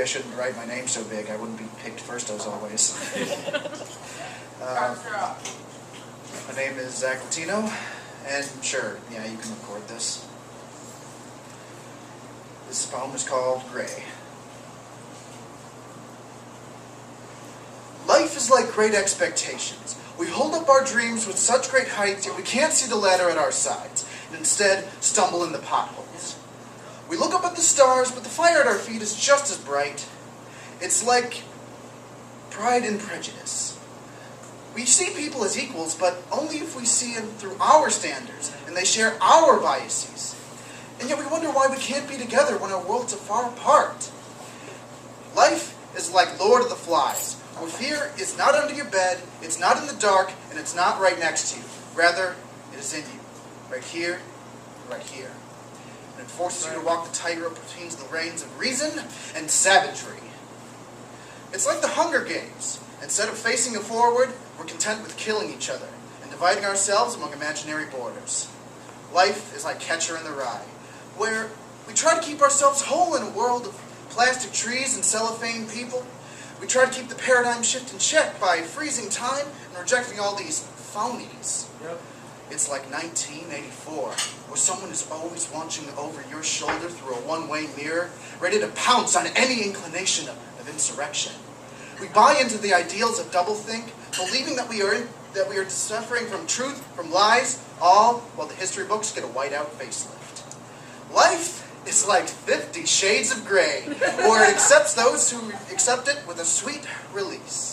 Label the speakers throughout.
Speaker 1: I shouldn't write my name so big. I wouldn't be picked first as always. My name is Zack Latino, and sure, yeah, you can record this. This poem is called Gray. Life is like great expectations. We hold up our dreams with such great height, yet we can't see the ladder at our sides, and instead stumble in the potholes. We look up at the stars, but the fire at our feet is just as bright. It's like Pride and Prejudice. We see people as equals, but only if we see them through our standards, and they share our biases. And yet we wonder why we can't be together when our worlds are far apart. Life is like Lord of the Flies, where fear is not under your bed, it's not in the dark, and it's not right next to you. Rather, it is in you. Right here, right here. And it forces you to walk the tightrope between the reins of reason and savagery. It's like the Hunger Games. Instead of facing it forward, we're content with killing each other and dividing ourselves among imaginary borders. Life is like Catcher in the Rye, where we try to keep ourselves whole in a world of plastic trees and cellophane people. We try to keep the paradigm shift in check by freezing time and rejecting all these phonies. Yep. It's like 1984, where someone is always watching over your shoulder through a one-way mirror, ready to pounce on any inclination of insurrection. We buy into the ideals of doublethink, believing that we are suffering from truth, from lies, all while the history books get a white-out facelift. Life is like 50 Shades of Grey, where it accepts those who accept it with a sweet release.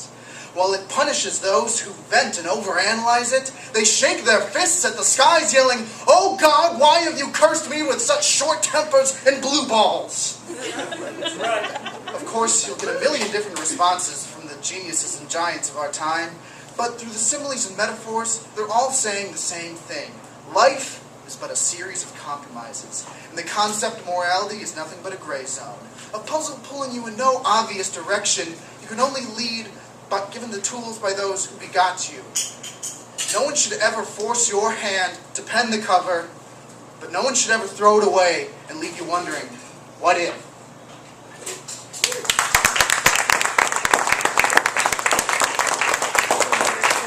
Speaker 1: While it punishes those who vent and overanalyze it, they shake their fists at the skies yelling, "Oh God, why have you cursed me with such short tempers and blue balls?"
Speaker 2: That's right.
Speaker 1: Of course, you'll get a million different responses from the geniuses and giants of our time, but through the similes and metaphors, they're all saying the same thing. Life is but a series of compromises, and the concept of morality is nothing but a gray zone. A puzzle pulling you in no obvious direction. You can only lead but given the tools by those who begot you. No one should ever force your hand to pen the cover, but no one should ever throw it away and leave you wondering, what if?